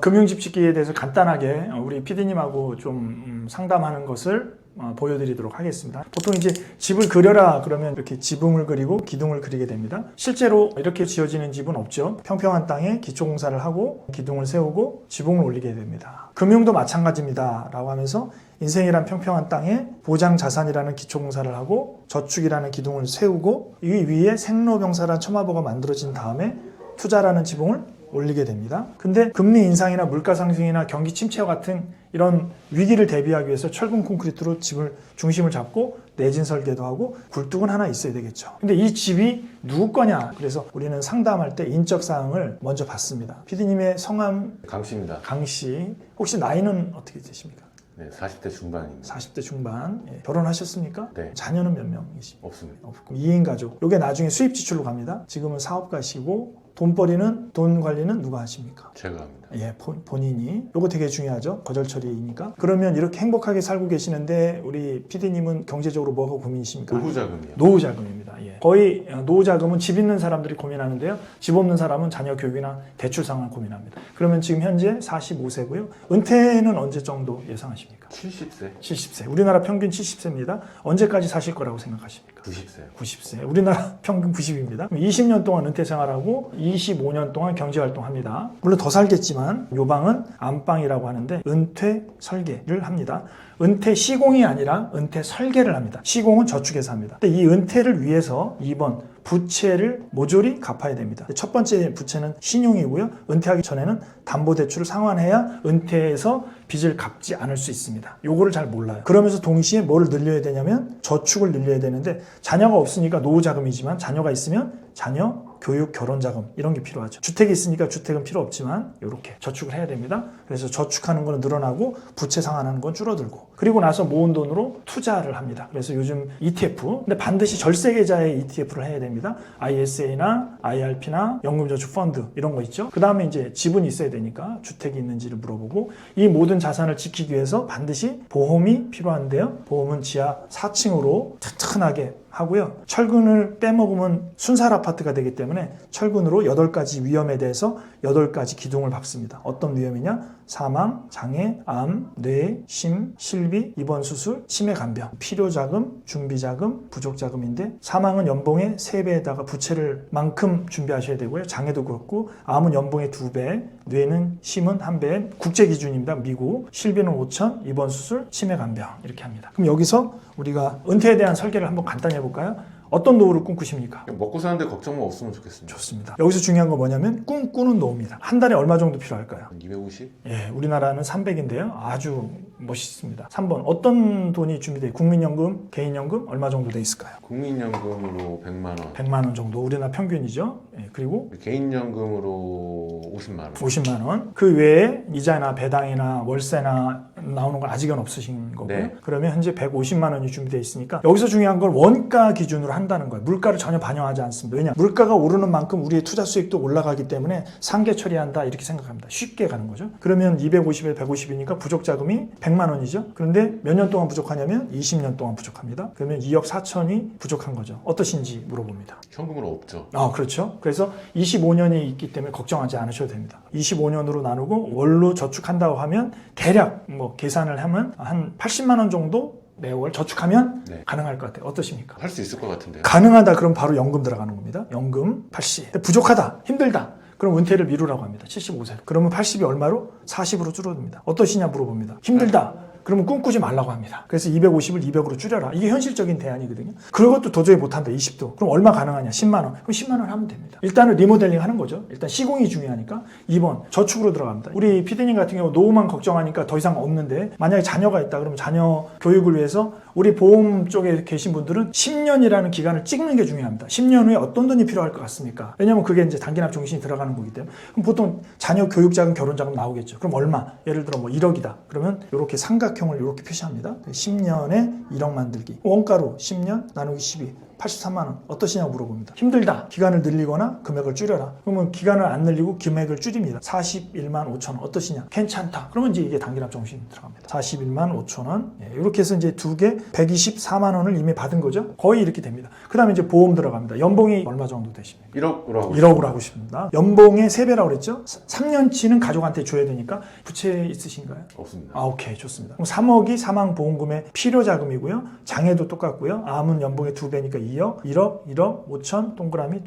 금융집짓기에 대해서 간단하게 우리 PD님하고 좀 상담하는 것을 보여드리도록 하겠습니다. 보통 이제 집을 그려라 그러면 이렇게 지붕을 그리고 기둥을 그리게 됩니다. 실제로 이렇게 지어지는 집은 없죠. 평평한 땅에 기초공사를 하고 기둥을 세우고 지붕을 올리게 됩니다. 금융도 마찬가지입니다 라고 하면서 인생이란 평평한 땅에 보장자산이라는 기초공사를 하고 저축이라는 기둥을 세우고 이 위에 생로병사란 첨화보가 만들어진 다음에 투자라는 지붕을 올리게 됩니다. 근데 금리 인상이나 물가 상승이나 경기 침체와 같은 이런 위기를 대비하기 위해서 철근 콘크리트로 집을 중심을 잡고 내진 설계도 하고 굴뚝은 하나 있어야 되겠죠. 근데 이 집이 누구 거냐? 그래서 우리는 상담할 때 인적 사항을 먼저 받습니다. PD님의 성함 강씨입니다. 강씨. 혹시 나이는 어떻게 되십니까? 네, 40대 중반입니다. 40대 중반. 예. 결혼하셨습니까? 네. 자녀는 몇 명이십니까? 없습니다. 없고 2인 가족. 이게 나중에 수입 지출로 갑니다. 지금은 사업가시고 돈벌이는 돈 관리는 누가 하십니까? 제가 합니다. 예, 본인이. 요거 되게 중요하죠. 거절 처리니까. 그러면 이렇게 행복하게 살고 계시는데 우리 PD님은 경제적으로 뭐가 고민이십니까? 노후자금이요. 노후자금입니다. 예. 거의 노후자금은 집 있는 사람들이 고민하는데요. 집 없는 사람은 자녀 교육이나 대출 상황을 고민합니다. 그러면 지금 현재 45세고요. 은퇴는 언제 정도 예상하십니까? 70세. 70세. 우리나라 평균 70세입니다. 언제까지 사실 거라고 생각하십니까? 90세. 90세. 우리나라 평균 90입니다. 20년 동안 은퇴 생활하고 25년 동안 경제활동합니다. 물론 더 살겠지만 요방은 안방이라고 하는데 은퇴 설계를 합니다. 은퇴 시공이 아니라 은퇴 설계를 합니다. 시공은 저축해서 합니다. 근데 이 은퇴를 위해서 2번 부채를 모조리 갚아야 됩니다. 첫 번째 부채는 신용이고요. 은퇴하기 전에는 담보대출을 상환해야 은퇴해서 빚을 갚지 않을 수 있습니다. 요거를 잘 몰라요. 그러면서 동시에 뭐를 늘려야 되냐면 저축을 늘려야 되는데 자녀가 없으니까 노후자금이지만 자녀가 있으면 자녀 교육, 결혼자금 이런 게 필요하죠. 주택이 있으니까 주택은 필요 없지만 이렇게 저축을 해야 됩니다. 그래서 저축하는 거는 늘어나고 부채 상환하는 건 줄어들고 그리고 나서 모은 돈으로 투자를 합니다. 그래서 요즘 ETF, 근데 반드시 절세계좌의 ETF를 해야 됩니다. ISA나 IRP나 연금저축펀드 이런 거 있죠. 그 다음에 이제 지분이 있어야 되니까 주택이 있는지를 물어보고 이 모든 자산을 지키기 위해서 반드시 보험이 필요한데요. 보험은 지하 4층으로 튼튼하게 하고요. 철근을 빼먹으면 순살 아파트가 되기 때문에 철근으로 8가지 위험에 대해서 8가지 기둥을 박습니다. 어떤 위험이냐? 사망, 장애, 암, 뇌, 심, 실비, 입원 수술, 치매 간병, 필요자금, 준비자금, 부족자금인데 사망은 연봉의 3배에다가 부채를 만큼 준비하셔야 되고요. 장애도 그렇고 암은 연봉의 2배, 뇌는 심은 1배, 국제 기준입니다. 미국, 실비는 5천, 입원 수술, 치매 간병 이렇게 합니다. 그럼 여기서 우리가 은퇴에 대한 설계를 한번 간단히 해볼까요? 어떤 노후를 꿈꾸십니까? 먹고 사는데 걱정만 없으면 좋겠습니다. 좋습니다. 여기서 중요한 건 뭐냐면 꿈꾸는 노후입니다. 한 달에 얼마 정도 필요할까요? 250? 예, 우리나라는 300인데요. 아주 멋있습니다. 3번 어떤 돈이 준비돼? 국민연금, 개인연금 얼마 정도 돼 있을까요? 국민연금으로 100만 원. 100만 원 정도 우리나라 평균이죠. 예, 그리고 개인연금으로 50만 원. 50만 원. 그 외에 이자나 배당이나 월세나 나오는 건 아직은 없으신 거고요. 네. 그러면 현재 150만 원이 준비되어 있으니까 여기서 중요한 건 원가 기준으로 한다는 거예요. 물가를 전혀 반영하지 않습니다. 왜냐? 물가가 오르는 만큼 우리의 투자 수익도 올라가기 때문에 상계 처리한다 이렇게 생각합니다. 쉽게 가는 거죠. 그러면 250에 150이니까 부족 자금이 100만 원이죠. 그런데 몇 년 동안 부족하냐면 20년 동안 부족합니다. 그러면 2억 4천이 부족한 거죠. 어떠신지 물어봅니다. 현금으로 없죠. 그렇죠. 그래서 25년이 있기 때문에 걱정하지 않으셔도 됩니다. 25년으로 나누고 월로 저축한다고 하면 대략 뭐 계산을 하면 한 80만 원 정도 매월 저축하면 네. 가능할 것 같아요. 어떠십니까? 할 수 있을 것 같은데요. 가능하다 그럼 바로 연금 들어가는 겁니다. 연금 80. 부족하다, 힘들다. 그럼 은퇴를 미루라고 합니다. 75세. 그러면 80이 얼마로? 40으로 줄어듭니다. 어떠시냐 물어봅니다. 힘들다. 그러면 꿈꾸지 말라고 합니다. 그래서 250을 200으로 줄여라. 이게 현실적인 대안이거든요. 그것도 도저히 못한다. 20도. 그럼 얼마 가능하냐? 10만 원. 그럼 10만 원 하면 됩니다. 일단은 리모델링 하는 거죠. 일단 시공이 중요하니까. 2번 저축으로 들어갑니다. 우리 PD님 같은 경우 노후만 걱정하니까 더 이상 없는데 만약에 자녀가 있다 그러면 자녀 교육을 위해서 우리 보험 쪽에 계신 분들은 10년이라는 기간을 찍는 게 중요합니다. 10년 후에 어떤 돈이 필요할 것 같습니까? 왜냐면 그게 이제 단기납 종신이 들어가는 거기 때문에. 그럼 보통 자녀 교육자금, 결혼자금 나오겠죠. 그럼 얼마? 예를 들어 뭐 1억이다. 그러면 이렇게 삼각형을 이렇게 표시합니다. 10년에 1억 만들기. 원가로 10년 나누기 12. 83만 원 어떠시냐고 물어봅니다. 힘들다. 기간을 늘리거나 금액을 줄여라. 그러면 기간을 안 늘리고 금액을 줄입니다. 41만 5천 원 어떠시냐? 괜찮다. 그러면 이제 이게 단기납 정신이 들어갑니다. 41만 5천 원. 이렇게 해서 이제 두 개 124만 원을 이미 받은 거죠. 거의 이렇게 됩니다. 그다음에 이제 보험 들어갑니다. 연봉이 얼마 정도 되십니까? 1억으로 1억으로 하고 싶습니다. 연봉의 3배라고 그랬죠? 3년치는 가족한테 줘야 되니까 부채 있으신가요? 없습니다. 아, 오케이. 좋습니다. 그럼 3억이 사망보험금의 필요자금이고요. 장애도 똑같고요. 암은 연봉의 2배니까 2억, 1억 5천, 동그라미.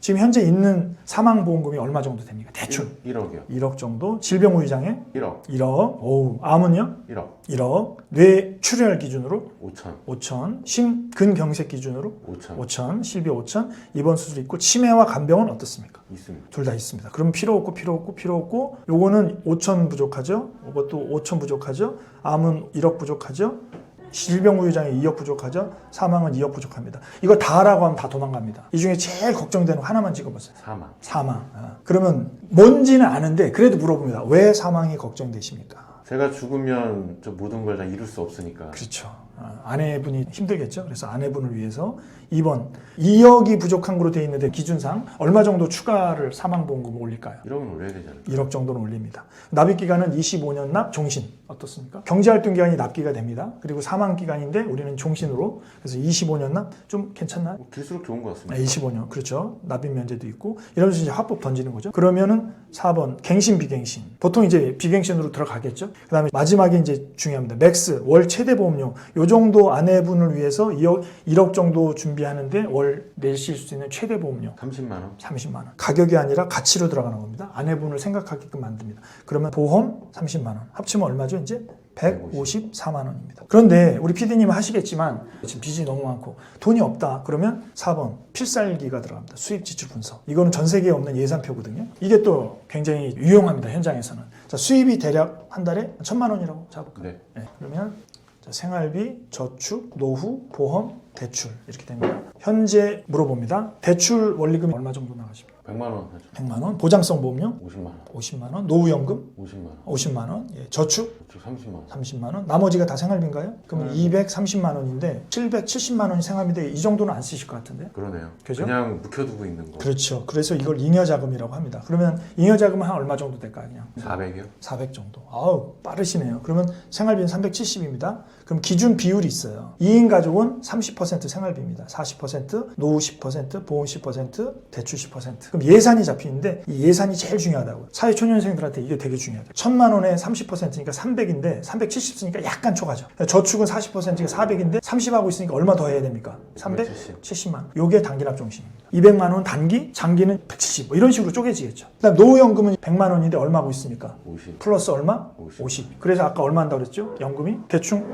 지금 현재 있는 사망보험금이 얼마 정도 됩니까? 대충. 1억이요. 1억 정도. 질병우유장애? 1억. 1억. 오우. 암은요? 1억. 1억. 뇌출혈 기준으로? 5천. 5천. 심근경색 기준으로? 5천. 5천. 실비 5천. 입원 수술 있고 치매와 간병은 어떻습니까? 있습니다. 둘 다 있습니다. 그럼 필요 없고 요거는 5천 부족하죠. 이것도 5천 부족하죠. 암은 1억 부족하죠. 질병우유장애 2억 부족하죠. 사망은 2억 부족합니다. 이거 다라고 하면 다 도망갑니다. 이 중에 제일 걱정되는 거 하나만 찍어보세요. 사망. 그러면 뭔지는 아는데 그래도 물어봅니다. 왜 사망이 걱정되십니까? 제가 죽으면 저 모든 걸 다 이룰 수 없으니까. 그렇죠. 아내분이 힘들겠죠. 그래서 아내분을 위해서 2번 2억이 부족한 거로 되어 있는데 기준상 얼마 정도 추가를 사망보험금을 올릴까요? 1억은 올려야 되잖아요. 1억 정도는 올립니다. 납입기간은 25년 납 종신 어떻습니까? 경제활동기간이 납기가 됩니다. 그리고 사망기간인데 우리는 종신으로 그래서 25년 납 좀 괜찮나요? 길수록 좋은 것 같습니다. 25년 그렇죠. 납입 면제도 있고 이러면서 이제 화법 던지는 거죠. 그러면은 4번 갱신 비갱신 보통 이제 비갱신으로 들어가겠죠. 그 다음에 마지막에 이제 중요합니다. 맥스 월 최대 보험료 요 정도 아내분을 위해서 1억 정도 준비하는데 월 내실 수 있는 최대 보험료 30만 원. 30만 원. 가격이 아니라 가치로 들어가는 겁니다. 아내분을 생각하게끔 만듭니다. 그러면 보험 30만 원. 합치면 얼마죠? 이제 154만 원입니다. 그런데 우리 PD님은 하시겠지만 지금 빚이 너무 많고 돈이 없다. 그러면 4번 필살기가 들어갑니다. 수입 지출 분석. 이거는 전 세계에 없는 예산표거든요. 이게 또 굉장히 유용합니다. 현장에서는. 자, 수입이 대략 한 달에 1,000만 원이라고 잡을까요? 네. 그러면 자, 생활비, 저축, 노후, 보험, 대출 이렇게 됩니다. 현재 물어봅니다. 대출 원리금이 얼마 정도 나가십니까? 100만 원 하죠. 100만 원. 보장성 보험료 50만 원. 50만 원. 노후연금 50만 원. 50만 원. 예, 저축 저축 30만 원. 30만 원. 나머지가 다 생활비인가요? 그럼 230만 원인데 770만 원이 생활비인데 이 정도는 안 쓰실 것 같은데? 그러네요. 그죠? 그냥 묵혀두고 있는 거. 그렇죠. 그래서 이걸 잉여자금이라고 합니다. 그러면 잉여자금은 한 얼마 정도 될까요? 그냥 400이요? 400 정도. 아우 빠르시네요. 그러면 생활비는 370입니다. 그럼 기준 비율이 있어요. 2인 가족은 30% 생활비입니다. 40% 노후 10% 보험 10% 대출 10% 그럼 예산이 잡히는데 이 예산이 제일 중요하다고요. 사회초년생들한테 이게 되게 중요하죠. 1,000만 원에 30%니까 300인데 370 쓰니까 약간 초과죠. 저축은 40%니까 400인데 30하고 있으니까 얼마 더 해야 됩니까? 370만 원. 요게 단기납 정신입니다. 200만 원 단기, 장기는 170 뭐 이런 식으로 쪼개지겠죠. 그다음 노후연금은 100만 원인데 얼마 하고 있습니까? 50. 플러스 얼마? 50. 50. 그래서 아까 얼마 한다고 그랬죠? 연금이 대충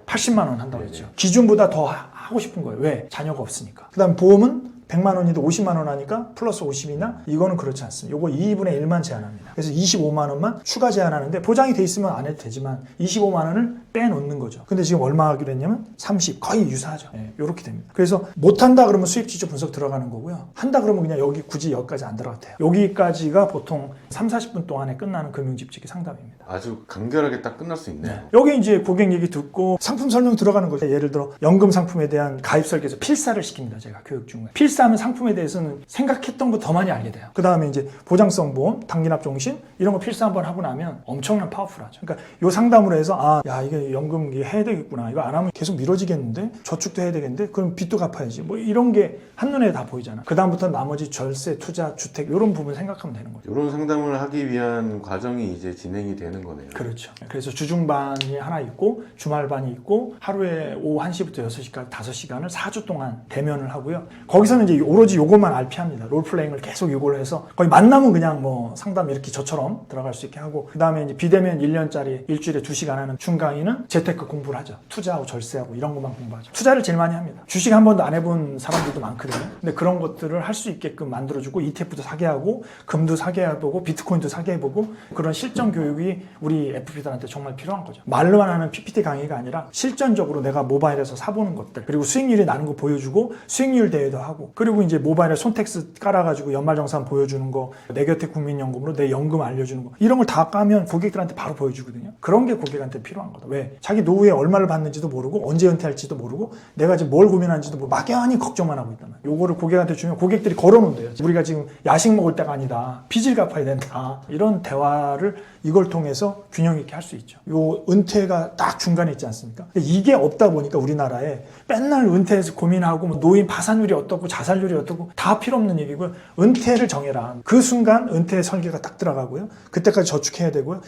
80만 원 한다고 네네. 그랬죠. 기준보다 더 하고 싶은 거예요. 왜? 자녀가 없으니까. 그다음 보험은 100만 원인데 50만 원 하니까 플러스 50이나 이거는 그렇지 않습니다. 요거 2분의 1만 제한합니다. 그래서 25만 원만 추가 제한하는데 보장이 돼 있으면 안 해도 되지만 25만 원을 빼놓는 거죠. 근데 지금 얼마 하기로 했냐면 30 거의 유사하죠. 이렇게 됩니다. 그래서 못한다 그러면 수입지출 분석 들어가는 거고요. 한다 그러면 그냥 여기 굳이 여기까지 안 들어가도 돼요. 여기까지가 보통 3, 40분 동안에 끝나는 금융집지기 상담입니다. 아주 간결하게 딱 끝날 수 있네요. 여기 이제 고객 얘기 듣고 상품 설명 들어가는 거죠. 예를 들어 연금 상품에 대한 가입 설계에서 필사를 시킵니다. 제가 교육 중에. 필사하면 상품에 대해서는 생각했던 거 더 많이 알게 돼요. 그 다음에 이제 보장성 보험, 단기납 종신 이런 거 필사 한번 하고 나면 엄청난 파워풀하죠. 그러니까 요 상담으로 해서 야 이게 연금 해야 되겠구나. 이거 안 하면 계속 미뤄지겠는데 저축도 해야 되겠는데 그럼 빚도 갚아야지. 뭐 이런 게 한눈에 다 보이잖아. 그 다음부터 나머지 절세, 투자, 주택 이런 부분 생각하면 되는 거죠. 이런 상담을 하기 위한 과정이 이제 진행이 되는 거네요. 그렇죠. 그래서 주중반이 하나 있고 주말반이 있고 하루에 오후 1시부터 6시까지 5시간을 4주 동안 대면을 하고요. 거기서는 이제 오로지 요것만 RP합니다. 롤플레잉을 계속 요걸 해서 거의 만나면 그냥 뭐 상담 이렇게 저처럼 들어갈 수 있게 하고 그 다음에 이제 비대면 1년짜리 일주일에 2시간 하는 중강의는 재테크 공부를 하죠. 투자하고 절세하고 이런 것만 공부하죠. 투자를 제일 많이 합니다. 주식 한 번도 안 해본 사람들도 많거든요. 근데 그런 것들을 할 수 있게끔 만들어주고 ETF도 사게 하고 금도 사게 해보고 비트코인도 사게 해보고 그런 실전 교육이 우리 FP들한테 정말 필요한 거죠. 말로만 하는 PPT 강의가 아니라 실전적으로 내가 모바일에서 사보는 것들 그리고 수익률이 나는 거 보여주고 수익률 대회도 하고 그리고 이제 모바일에 손텍스 깔아가지고 연말정산 보여주는 거, 내 곁에 국민연금으로 내 연금 알려주는 거, 이런 걸 다 까면 고객들한테 바로 보여주거든요. 그런 게 고객한테 필요한 거다. 왜? 자기 노후에 얼마를 받는지도 모르고 언제 은퇴할지도 모르고 내가 지금 뭘 고민하는지도 모르고 막연히 걱정만 하고 있단 말이야. 요거를 고객한테 주면 고객들이 걸어놓는데요. 우리가 지금 야식 먹을 때가 아니다. 빚을 갚아야 된다. 이런 대화를 이걸 통해서 균형 있게 할 수 있죠. 요 은퇴가 딱 중간에 있지 않습니까? 이게 없다 보니까 우리나라에 맨날 은퇴해서 고민하고 뭐 노인 파산율이 어떻고 자살률이 어떻고 다 필요 없는 얘기고요. 은퇴를 정해라. 그 순간 은퇴 설계가 딱 들어가고요. 그때까지 저축해야 되고요.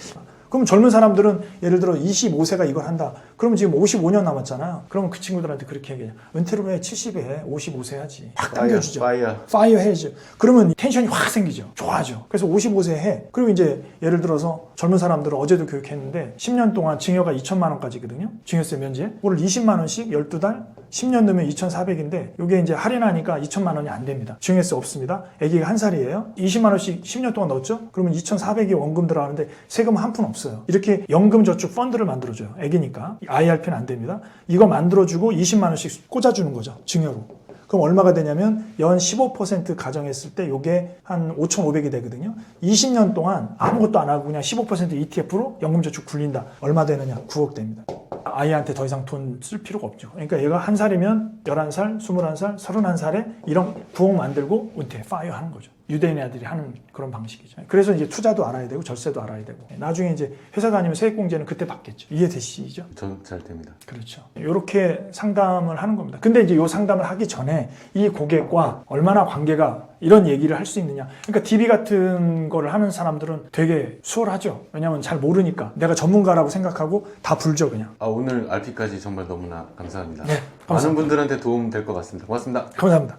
그럼 젊은 사람들은 예를 들어 25세가 이걸 한다. 그러면 지금 55년 남았잖아요. 그러면 그 친구들한테 그렇게 얘기해요. 은퇴를 왜 70에 해? 55세 하지. 확 당겨주죠. 파이어 해야죠. 그러면 텐션이 확 생기죠. 좋아하죠. 그래서 55세 해. 그리고 이제 예를 들어서 젊은 사람들은 어제도 교육했는데 10년 동안 징여가 2천만 원까지거든요. 징여세 면제. 그걸 20만 원씩 12달 10년 넣으면 2,400인데 이게 이제 할인하니까 2천만 원이 안 됩니다. 징여세 없습니다. 아기가 1살이에요. 20만 원씩 10년 동안 넣었죠? 그러면 2,400이 원금 들어가는데 세금 한 푼 없어요. 이렇게 연금 저축 펀드를 만들어줘요. 아기니까. IRP는 안 됩니다. 이거 만들어주고 20만 원씩 꽂아주는 거죠. 증여로. 그럼 얼마가 되냐면 연 15% 가정했을 때 이게 한 5,500이 되거든요. 20년 동안 아무것도 안 하고 그냥 15% ETF로 연금저축 굴린다. 얼마 되느냐? 9억 됩니다. 아이한테 더 이상 돈 쓸 필요가 없죠. 그러니까 얘가 1살이면 11살, 21살, 31살에 이런 9억 만들고 은퇴, 파이어 하는 거죠. 유대인 애들이 하는 그런 방식이죠. 그래서 이제 투자도 알아야 되고 절세도 알아야 되고 나중에 이제 회사 다니면 세액공제는 그때 받겠죠. 이해되시죠? 전 잘 됩니다. 그렇죠. 이렇게 상담을 하는 겁니다. 근데 이제 이 상담을 하기 전에 이 고객과 얼마나 관계가 이런 얘기를 할 수 있느냐. 그러니까 DB 같은 거를 하는 사람들은 되게 수월하죠. 왜냐하면 잘 모르니까 내가 전문가라고 생각하고 다 불죠 그냥. 오늘 RP까지 정말 너무나 감사합니다. 네, 감사합니다. 많은 분들한테 도움 될 것 같습니다. 고맙습니다. 감사합니다.